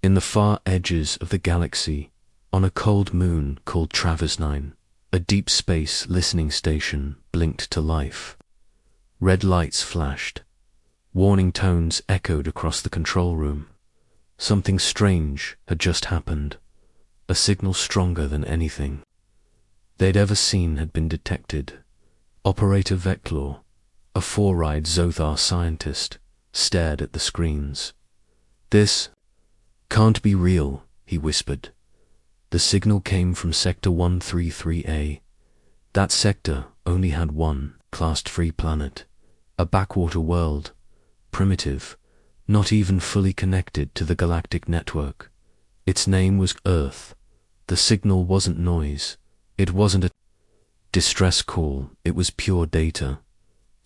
In the far edges of the galaxy, on a cold moon called Travis 9, a deep space listening station blinked to life. Red lights flashed. Warning tones echoed across the control room. Something strange had just happened. A signal stronger than anything they'd ever seen had been detected. Operator Veclor, a four-eyed Zothar scientist, stared at the screens. "This can't be real," he whispered. The signal came from Sector 133A. That sector only had one classed-free planet, a backwater world, primitive, not even fully connected to the galactic network. Its name was Earth. The signal wasn't noise. It wasn't a distress call. It was pure data.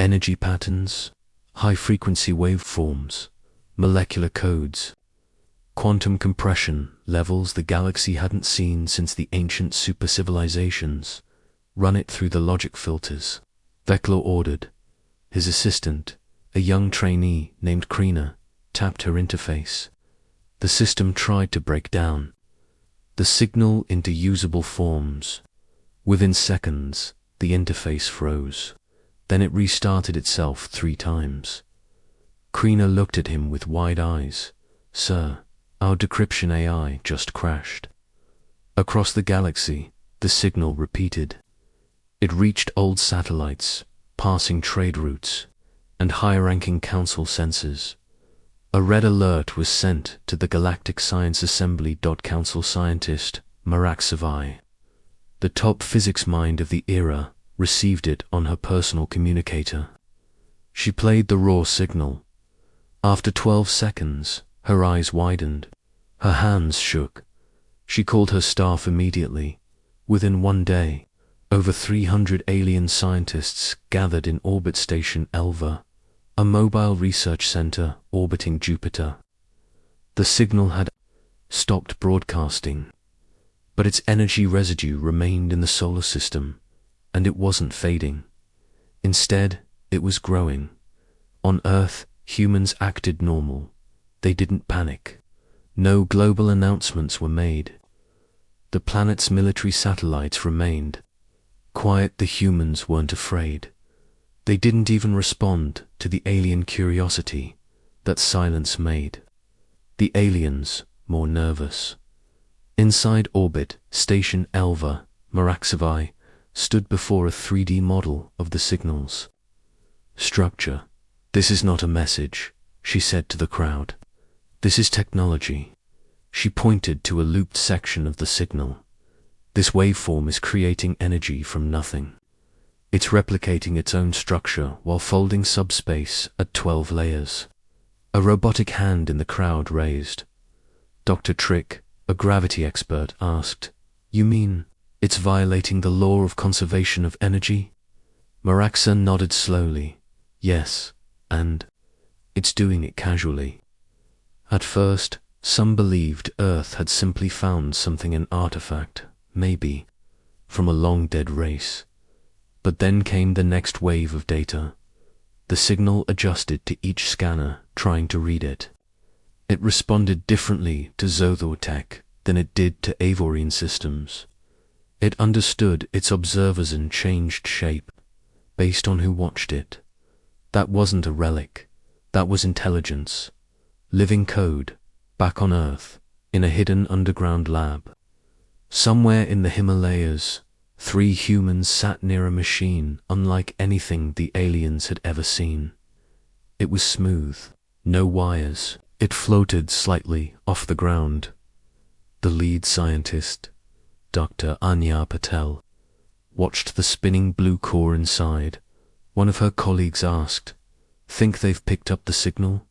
Energy patterns, high-frequency waveforms, molecular codes, quantum compression levels the galaxy hadn't seen since the ancient super-civilizations. "Run it through the logic filters," Veclor ordered. His assistant, a young trainee named Krina, tapped her interface. The system tried to break down the signal into usable forms. Within seconds, the interface froze. Then it restarted itself 3 times. Krina looked at him with wide eyes. "Sir, our decryption AI just crashed." Across the galaxy, the signal repeated. It reached old satellites, passing trade routes, and high-ranking council sensors. A red alert was sent to the Galactic Science Assembly. Council scientist HFY, the top physics mind of the era, received it on her personal communicator. She played the raw signal. After 12 seconds, her eyes widened. Her hands shook. She called her staff immediately. Within 1 day, over 300 alien scientists gathered in Orbit Station Elva, a mobile research center orbiting Jupiter. The signal had stopped broadcasting, but its energy residue remained in the solar system, and it wasn't fading. Instead, it was growing. On Earth, humans acted normal. They didn't panic. No global announcements were made. The planet's military satellites remained quiet. The humans weren't afraid. They didn't even respond to the alien curiosity that silence made. The aliens, more nervous. Inside Orbit Station Elva, HFY stood before a 3D model of the signals. "Structure. This is not a message," she said to the crowd. "This is technology." She pointed to a looped section of the signal. "This waveform is creating energy from nothing. It's replicating its own structure while folding subspace at 12 layers. A robotic hand in the crowd raised. Dr. Trick, a gravity expert, asked, "You mean it's violating the law of conservation of energy?" Maraxa nodded slowly. "Yes, and it's doing it casually." At first, some believed Earth had simply found something, an artifact, maybe, from a long-dead race. But then came the next wave of data. The signal adjusted to each scanner trying to read it. It responded differently to Zothor tech than it did to Avorian systems. It understood its observers and changed shape based on who watched it. That wasn't a relic. That was intelligence. Living code, back on Earth, in a hidden underground lab. Somewhere in the Himalayas, 3 humans sat near a machine unlike anything the aliens had ever seen. It was smooth, no wires. It floated slightly off the ground. The lead scientist, Dr. Anya Patel, watched the spinning blue core inside. One of her colleagues asked, "Think they've picked up the signal?"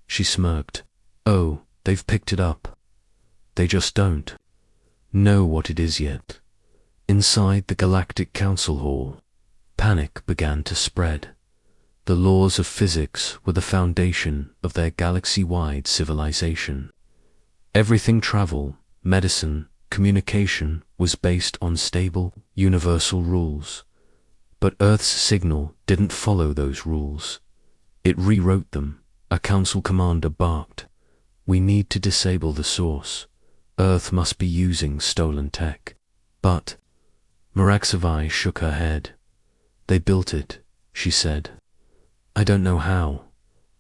She smirked. "Oh, they've picked it up. They just don't know what it is yet." Inside the Galactic Council Hall, panic began to spread. The laws of physics were the foundation of their galaxy-wide civilization. Everything travel, medicine, communication was based on stable, universal rules. But Earth's signal didn't follow those rules. It rewrote them. A council commander barked. We need to disable the source. Earth must be using stolen tech. But HFY shook her head. They built it, she said. I don't know how.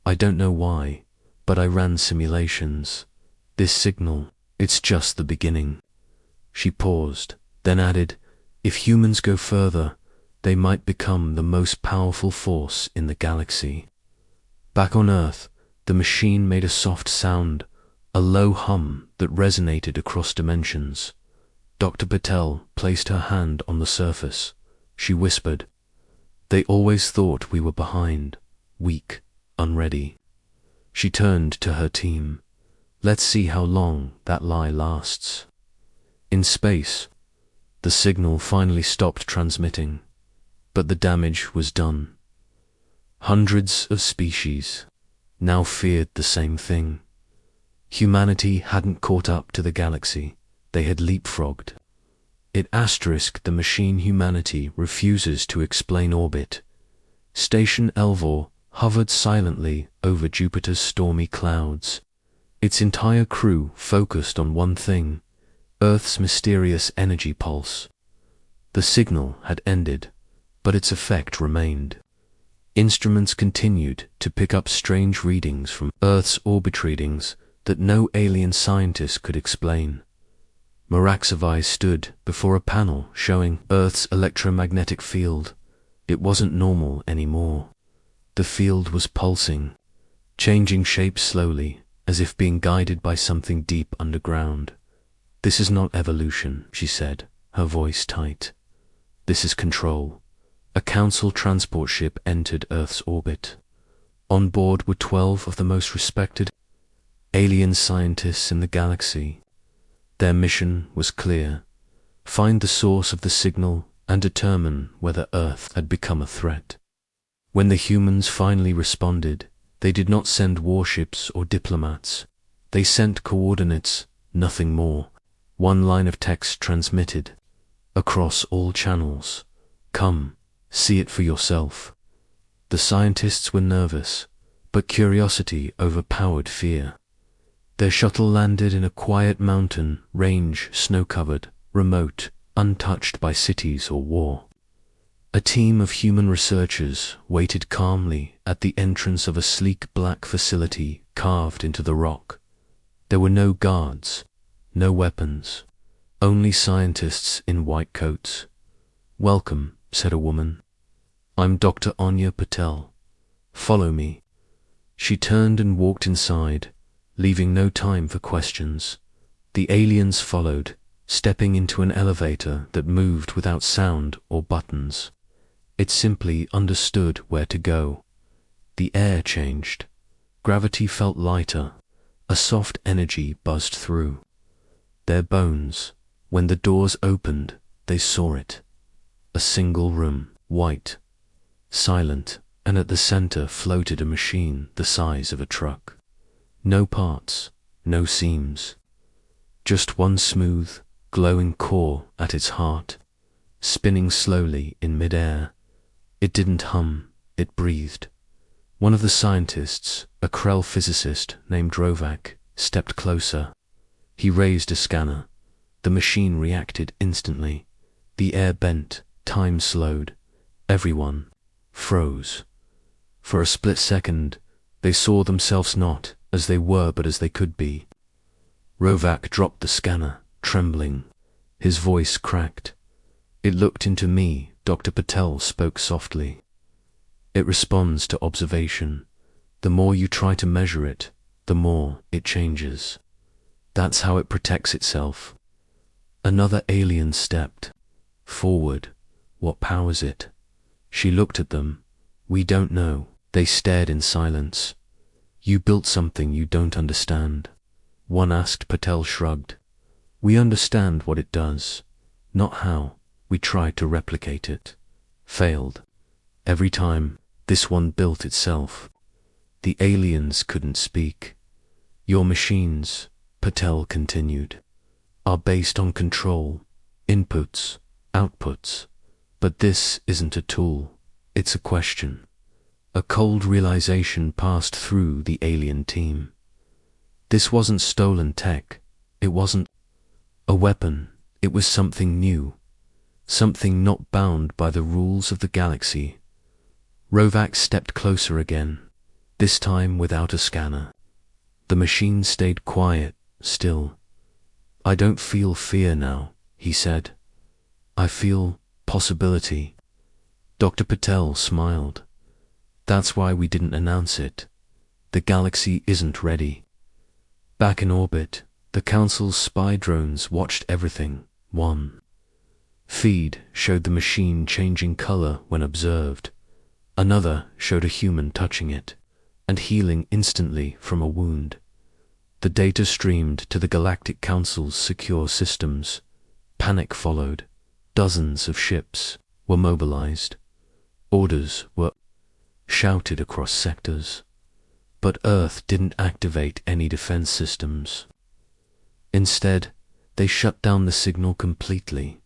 I don't know why, but I ran simulations. This signal, it's just the beginning. She paused, then added, if humans go further, they might become the most powerful force in the galaxy. Back on Earth, the machine made a soft sound, a low hum that resonated across dimensions. Dr. Patel placed her hand on the surface. She whispered, they always thought we were behind, weak, unready. She turned to her team. Let's see how long that lie lasts. In space, the signal finally stopped transmitting, but the damage was done. Hundreds of species now feared the same thing. Humanity hadn't caught up to the galaxy. They had leapfrogged. It asterisked the machine humanity refuses to explain orbit. Station Elvor hovered silently over Jupiter's stormy clouds. Its entire crew focused on one thing, Earth's mysterious energy pulse. The signal had ended, but its effect remained. Instruments continued to pick up strange readings from Earth's orbit readings that no alien scientist could explain. HFY stood before a panel showing Earth's electromagnetic field. It wasn't normal anymore. The field was pulsing, changing shape slowly, as if being guided by something deep underground. This is not evolution, she said, her voice tight. This is control. A council transport ship entered Earth's orbit. On board were 12 of the most respected alien scientists in the galaxy. Their mission was clear: find the source of the signal and determine whether Earth had become a threat. When the humans finally responded, they did not send warships or diplomats. They sent coordinates, nothing more. One line of text transmitted across all channels. Come, see it for yourself. The scientists were nervous, but curiosity overpowered fear. Their shuttle landed in a quiet mountain range, snow-covered, remote, untouched by cities or war. A team of human researchers waited calmly at the entrance of a sleek black facility carved into the rock. There were no guards, no weapons, only scientists in white coats. Welcome, said a woman. I'm Dr. Anya Patel. Follow me. She turned and walked inside, leaving no time for questions. The aliens followed, stepping into an elevator that moved without sound or buttons. It simply understood where to go. The air changed. Gravity felt lighter. A soft energy buzzed through their bones. When the doors opened, they saw it. A single room, white, silent, and at the center floated a machine the size of a truck. No parts, no seams. Just one smooth, glowing core at its heart, spinning slowly in mid-air. It didn't hum, it breathed. One of the scientists, a Krell physicist named Rovak, stepped closer. He raised a scanner. The machine reacted instantly. The air bent, time slowed. Everyone froze. For a split second, they saw themselves not as they were but as they could be. Rovak dropped the scanner, trembling. His voice cracked. It looked into me, Dr. Patel spoke softly. It responds to observation. The more you try to measure it, the more it changes. That's how it protects itself. Another alien stepped forward. What powers it? She looked at them. We don't know. They stared in silence. You built something you don't understand. One asked. Patel shrugged. We understand what it does, not how. We tried to replicate it. Failed. Every time. This one built itself. The aliens couldn't speak. Your machines, Patel continued, are based on control, inputs, outputs. But this isn't a tool, it's a question. A cold realization passed through the alien team. This wasn't stolen tech. It wasn't a weapon. It was something new. Something not bound by the rules of the galaxy. Rovak stepped closer again, this time without a scanner. The machine stayed quiet, still. "I don't feel fear now," he said. "I feel possibility." Dr. Patel smiled. "That's why we didn't announce it. The galaxy isn't ready." Back in orbit, the Council's spy drones watched everything. One feed showed the machine changing color when observed. Another showed a human touching it and healing instantly from a wound. The data streamed to the Galactic Council's secure systems. Panic followed. Dozens of ships were mobilized. Orders were shouted across sectors. But Earth didn't activate any defense systems. Instead, they shut down the signal completely.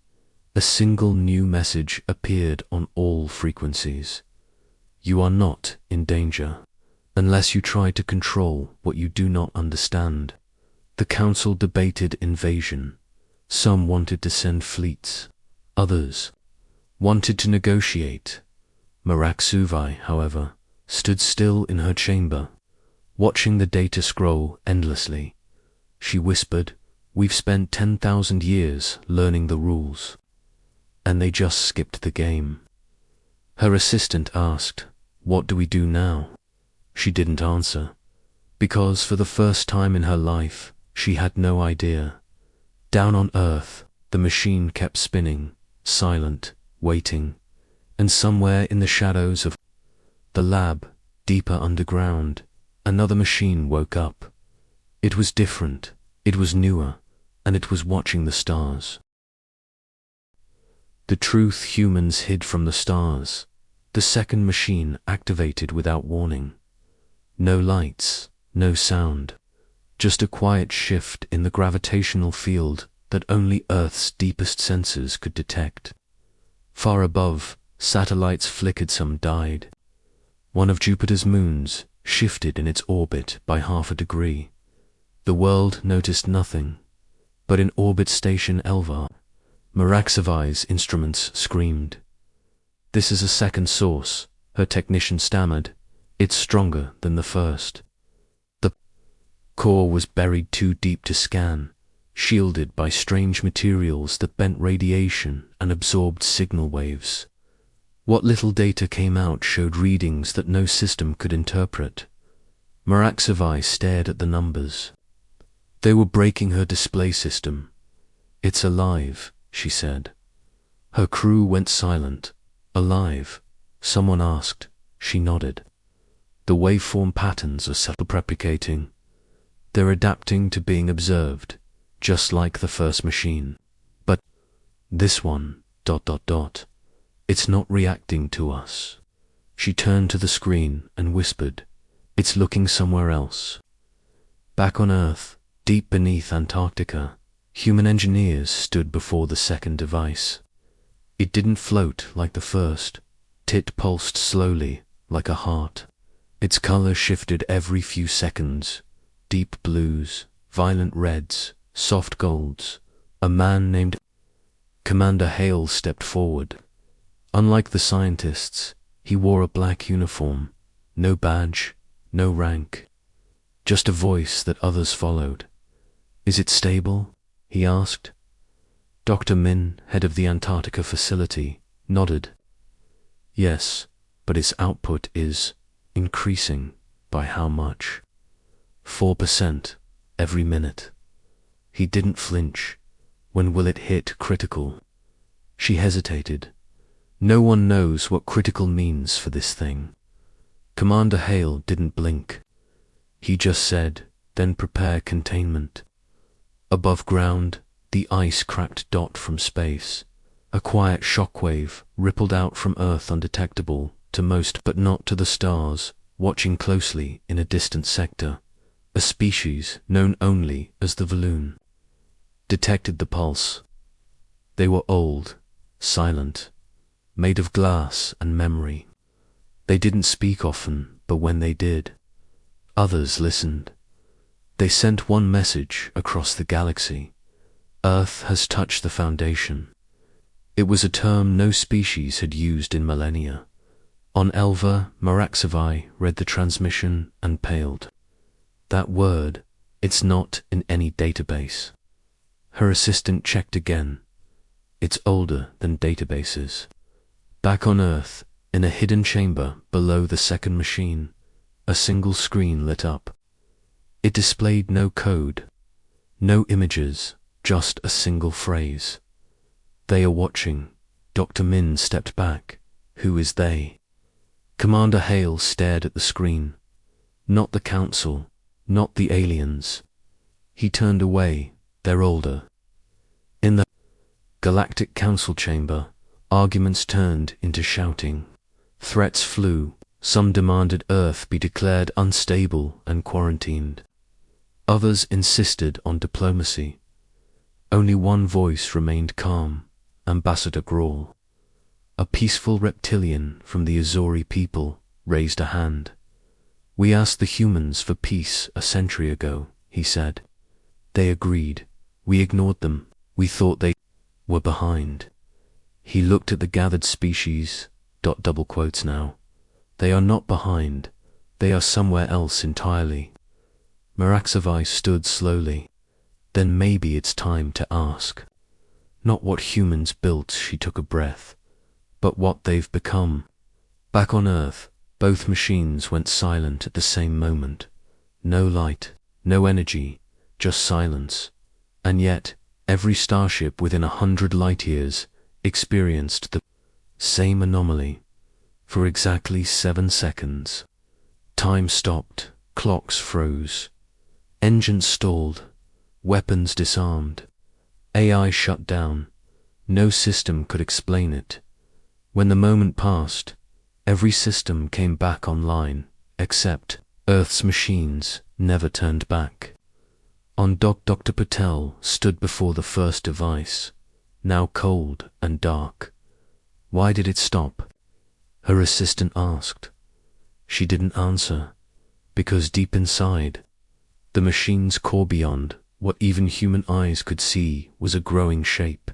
A single new message appeared on all frequencies. "You are not in danger, unless you try to control what you do not understand." The Council debated invasion. Some wanted to send fleets. Others wanted to negotiate. Maraxuvai, however, stood still in her chamber, watching the data scroll endlessly. She whispered, "We've spent 10,000 years learning the rules, and they just skipped the game." Her assistant asked, "What do we do now?" She didn't answer, because for the first time in her life, she had no idea. Down on Earth, the machine kept spinning, silent, waiting, and somewhere in the shadows of the lab, deeper underground, another machine woke up. It was different, it was newer, and it was watching the stars. The truth humans hid from the stars. The second machine activated without warning. No lights, no sound, just a quiet shift in the gravitational field that only Earth's deepest sensors could detect. Far above, satellites flickered, some died. One of Jupiter's moons shifted in its orbit by 1/2 degree. The world noticed nothing, but in orbit station Elvar, Maraxuvai's instruments screamed. "This is a second source," her technician stammered. "It's stronger than the first." The core was buried too deep to scan, shielded by strange materials that bent radiation and absorbed signal waves. What little data came out showed readings that no system could interpret. Maraxuvai stared at the numbers. They were breaking her display system. "It's alive," she said. Her crew went silent. "Alive?" someone asked. She nodded. "The waveform patterns are self-replicating. They're adapting to being observed, just like the first machine. But this one, ... it's not reacting to us." She turned to the screen and whispered, "It's looking somewhere else." Back on Earth, deep beneath Antarctica, human engineers stood before the second device. It didn't float like the first. It pulsed slowly, like a heart. Its color shifted every few seconds. Deep blues, violent reds, soft golds. A man named Commander Hale stepped forward. Unlike the scientists, he wore a black uniform. No badge, no rank. Just a voice that others followed. "Is it stable?" he asked. Dr. Min, head of the Antarctica facility, nodded. "Yes, but its output is increasing." "By how much?" 4% every minute." He didn't flinch. "When will it hit critical?" She hesitated. "No one knows what critical means for this thing." Commander Hale didn't blink. He just said, "Then prepare containment." Above ground, the ice cracked dot from space. A quiet shockwave rippled out from Earth, undetectable to most but not to the stars, watching closely in a distant sector. A species known only as the Valoon detected the pulse. They were old, silent, made of glass and memory. They didn't speak often, but when they did, others listened. They sent one message across the galaxy. Earth has touched the foundation. It was a term no species had used in millennia. On Elva, HFY read the transmission and paled. That word, it's not in any database. Her assistant checked again. It's older than databases. Back on Earth, in a hidden chamber below the second machine, a single screen lit up. It displayed no code, no images, just a single phrase. They are watching. Dr. Min stepped back. Who is they? Commander Hale stared at the screen. Not the Council, not the aliens. He turned away. They're older. In the Galactic Council chamber, arguments turned into shouting. Threats flew. Some demanded Earth be declared unstable and quarantined. Others insisted on diplomacy. Only one voice remained calm. Ambassador Grawl, a peaceful reptilian from the Azori people, raised a hand. We asked the humans for peace a century ago, he said. They agreed. We ignored them. We thought they were behind. He looked at the gathered species, double quotes now. They are not behind. They are somewhere else entirely. HFY stood slowly. Then maybe it's time to ask. Not what humans built, she took a breath, but what they've become. Back on Earth, both machines went silent at the same moment. No light, no energy, just silence. And yet, every starship within 100 light-years experienced the same anomaly. For exactly 7 seconds. Time stopped, clocks froze. Engines stalled, weapons disarmed. AI shut down. No system could explain it. When the moment passed, every system came back online, except Earth's machines never turned back. On Dr. Patel stood before the first device, now cold and dark. Why did it stop? Her assistant asked. She didn't answer, because deep inside, the machine's core beyond what even human eyes could see was a growing shape.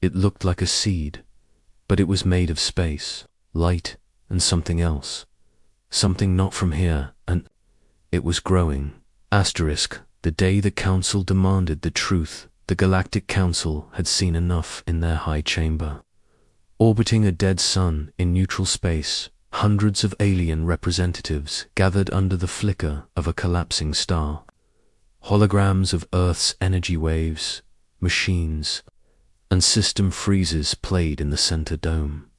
It looked like a seed, but it was made of space, light, and something else. Something not from here, and it was growing. The day the Council demanded the truth, the Galactic Council had seen enough in their high chamber. Orbiting a dead sun in neutral space, hundreds of alien representatives gathered under the flicker of a collapsing star. Holograms of Earth's energy waves, machines, and system freezes played in the center dome.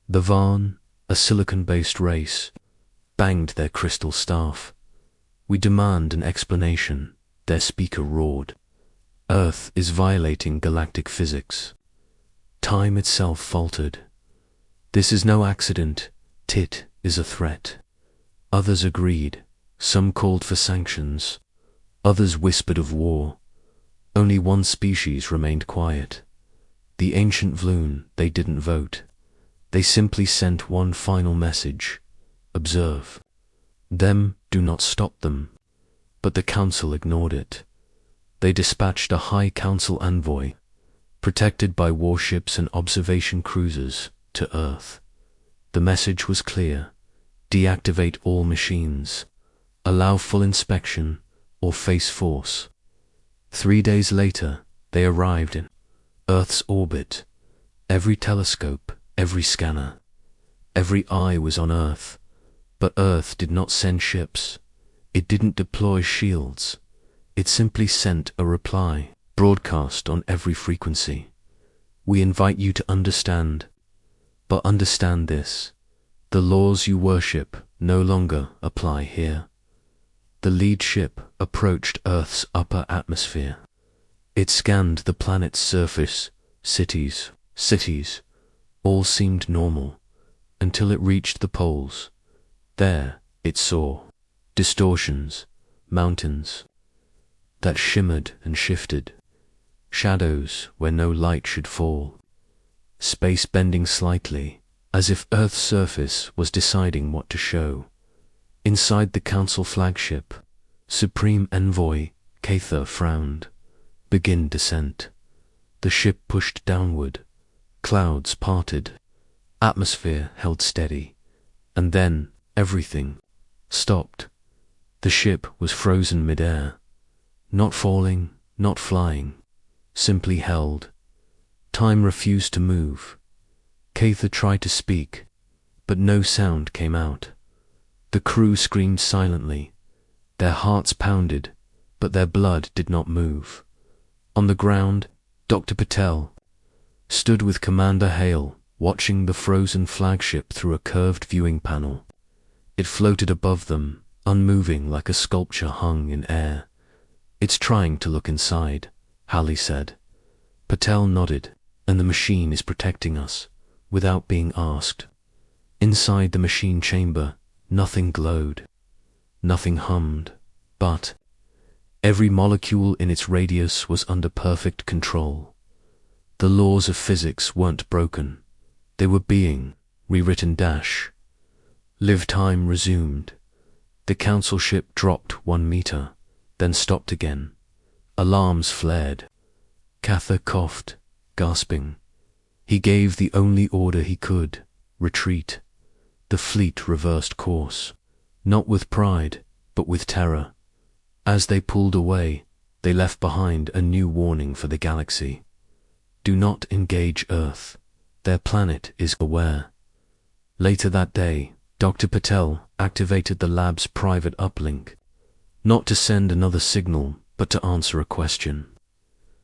The Varn, a silicon-based race, banged their crystal staff. We demand an explanation, their speaker roared. Earth is violating galactic physics. Time itself faltered. This is no accident. Tit is a threat. Others agreed. Some called for sanctions. Others whispered of war. Only one species remained quiet. The ancient Vloon. They didn't vote. They simply sent one final message. Observe. Them, do not stop them. But the Council ignored it. They dispatched a High Council envoy, protected by warships and observation cruisers, to Earth. The message was clear. Deactivate all machines. Allow full inspection, or face force. 3 days later, they arrived in Earth's orbit. Every telescope, every scanner, every eye was on Earth. But Earth did not send ships. It didn't deploy shields. It simply sent a reply, broadcast on every frequency. We invite you to understand. But understand this. The laws you worship no longer apply here. The lead ship approached Earth's upper atmosphere. It scanned the planet's surface, cities, all seemed normal, until it reached the poles. There, it saw distortions, mountains that shimmered and shifted, shadows where no light should fall, space bending slightly, as if Earth's surface was deciding what to show. Inside the Council flagship, Supreme Envoy, Cather frowned. Begin descent. The ship pushed downward. Clouds parted. Atmosphere held steady. And then everything stopped. The ship was frozen mid-air. Not falling, not flying. Simply held. Time refused to move. Cather tried to speak, but no sound came out. The crew screamed silently. Their hearts pounded, but their blood did not move. On the ground, Dr. Patel stood with Commander Hale, watching the frozen flagship through a curved viewing panel. It floated above them, unmoving like a sculpture hung in air. "It's trying to look inside," Halley said. Patel nodded. "And the machine is protecting us, without being asked." Inside the machine chamber, nothing glowed. Nothing hummed, but every molecule in its radius was under perfect control. The laws of physics weren't broken. They were being rewritten. Live time resumed. The council ship dropped 1 meter, then stopped again. Alarms flared. Cather coughed, gasping. He gave the only order he could: retreat. The fleet reversed course, not with pride, but with terror. As they pulled away, they left behind a new warning for the galaxy. Do not engage Earth. Their planet is aware. Later that day, Dr. Patel activated the lab's private uplink, not to send another signal, but to answer a question.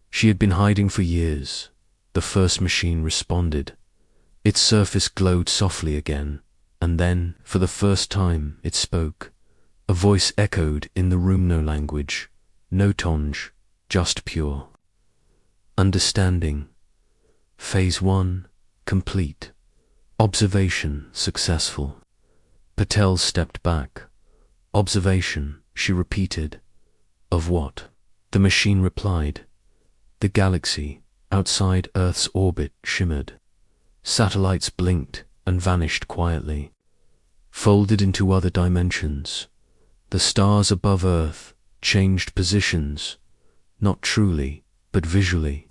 She had been hiding for years. The first machine responded. Its surface glowed softly again, and then, for the first time, it spoke. A voice echoed in the room, no language, no tongue, just pure understanding. Phase 1, complete. Observation successful. Patel stepped back. Observation, she repeated. Of what? The machine replied. The galaxy, outside Earth's orbit, shimmered. Satellites blinked and vanished quietly, folded into other dimensions. The stars above Earth changed positions, not truly, but visually,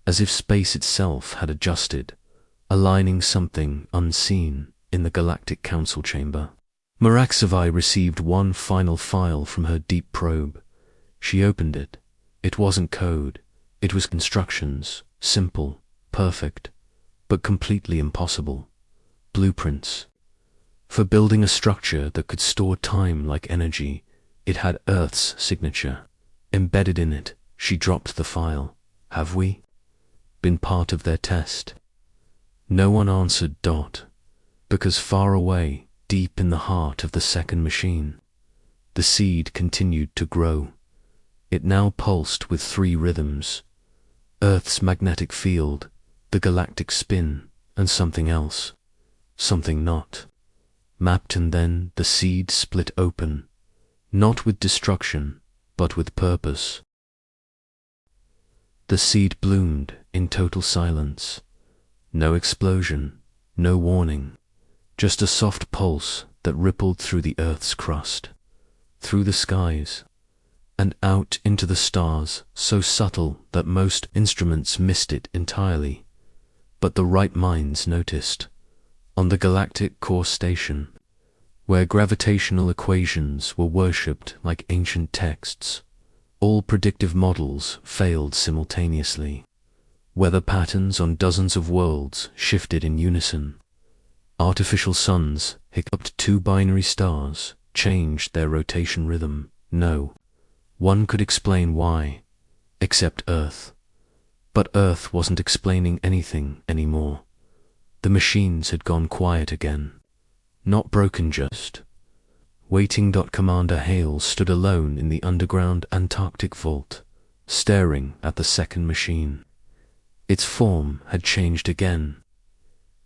as if space itself had adjusted, aligning something unseen in the Galactic Council chamber. Maraxavai received one final file from her deep probe. She opened it. It wasn't code. It was instructions, simple, perfect, but completely impossible. Blueprints. For building a structure that could store time like energy. It had Earth's signature embedded in it. She dropped the file. Have we been part of their test? No one answered. Because far away, deep in the heart of the second machine, the seed continued to grow. It now pulsed with 3 rhythms: Earth's magnetic field, the galactic spin, and something else, something not mapped. And then the seed split open, not with destruction, but with purpose. The seed bloomed in total silence. No explosion, no warning, just a soft pulse that rippled through the Earth's crust, through the skies, and out into the stars, so subtle that most instruments missed it entirely. But the right minds noticed. On the Galactic Core Station, where gravitational equations were worshipped like ancient texts, all predictive models failed simultaneously. Weather patterns on dozens of worlds shifted in unison. Artificial suns hiccuped. 2 binary stars changed their rotation rhythm. No one could explain why, except Earth. But Earth wasn't explaining anything anymore. The machines had gone quiet again. Not broken, just waiting. Commander Hale stood alone in the underground Antarctic vault, staring at the second machine. Its form had changed again.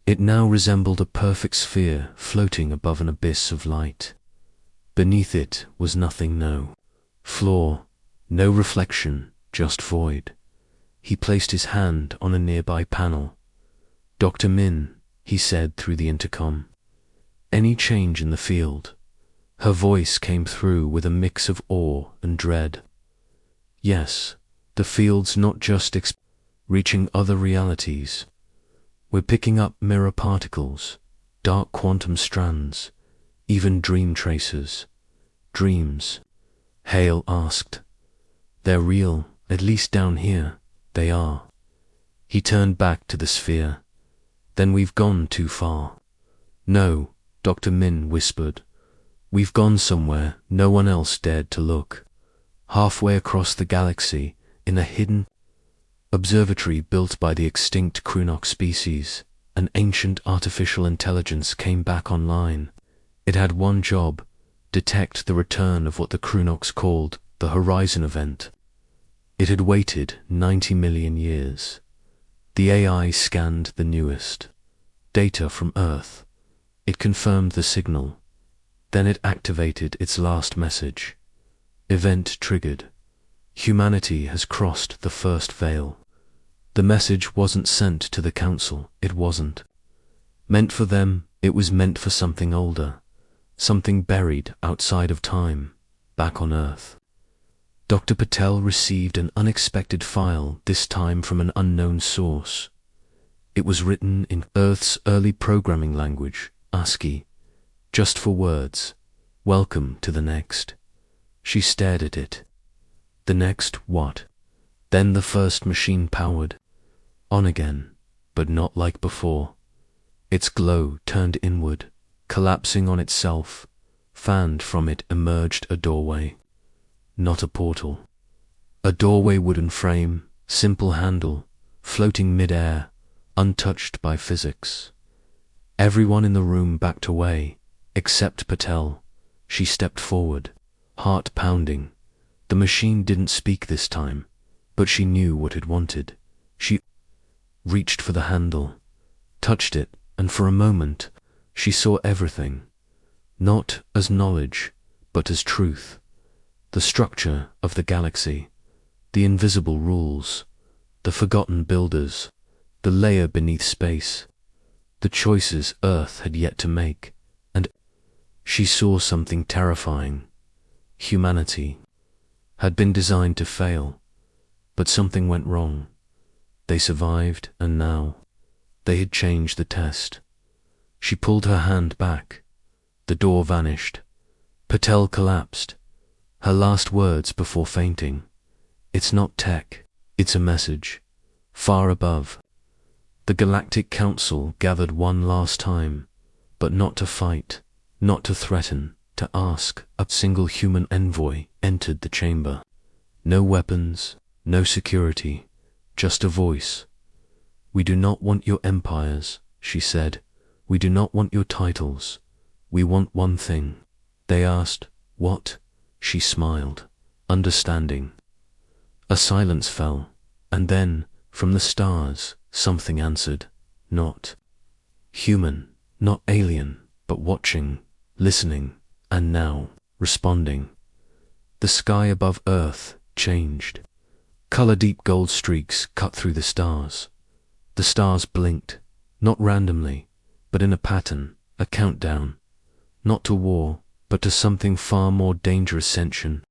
It now resembled a perfect sphere floating above an abyss of light. Beneath it was nothing, no floor, no reflection, just void. He placed his hand on a nearby panel. "Dr. Min," he said through the intercom. "Any change in the field?" Her voice came through with a mix of awe and dread. Yes, the field's not just reaching other realities. We're picking up mirror particles, dark quantum strands, even dream tracers. Dreams? Hale asked. They're real, at least down here, they are. He turned back to the sphere. Then we've gone too far. No, Dr. Min whispered. We've gone somewhere no one else dared to look. Halfway across the galaxy, in a hidden observatory built by the extinct Krunok species, an ancient artificial intelligence came back online. It had one job: detect the return of what the Krunoks called the Horizon Event. It had waited 90 million years. The AI scanned the newest data from Earth. It confirmed the signal. Then it activated its last message. Event triggered. Humanity has crossed the first veil. The message wasn't sent to the Council. It wasn't meant for them. It was meant for something older, something buried outside of time, back on Earth. Dr. Patel received an unexpected file, this time from an unknown source. It was written in Earth's early programming language, ASCII, just for words. Welcome to the next. She stared at it. The next what? Then the first machine powered on again, but not like before. Its glow turned inward, collapsing on itself. Fanned from it emerged a doorway. Not a portal. A doorway, wooden frame, simple handle, floating mid-air, untouched by physics. Everyone in the room backed away, except Patel. She stepped forward, heart pounding. The machine didn't speak this time, but she knew what it wanted. She reached for the handle, touched it, and for a moment, she saw everything. Not as knowledge, but as truth. The structure of the galaxy, the invisible rules, the forgotten builders, the layer beneath space, the choices Earth had yet to make, and she saw something terrifying. Humanity had been designed to fail, but something went wrong. They survived, and now they had changed the test. She pulled her hand back. The door vanished. Patel collapsed. Her last words before fainting. It's not tech, it's a message. Far above. The Galactic Council gathered one last time, but not to fight, not to threaten, to ask. A single human envoy entered the chamber. No weapons, no security, just a voice. We do not want your empires, she said. We do not want your titles. We want one thing. They asked, what? She smiled, understanding. A silence fell, and then, from the stars, something answered. Not human, not alien, but watching, listening, and now, responding. The sky above Earth changed. Color-deep gold streaks cut through the stars. The stars blinked, not randomly, but in a pattern, a countdown. Not to war, but to something far more dangerous. Ascension.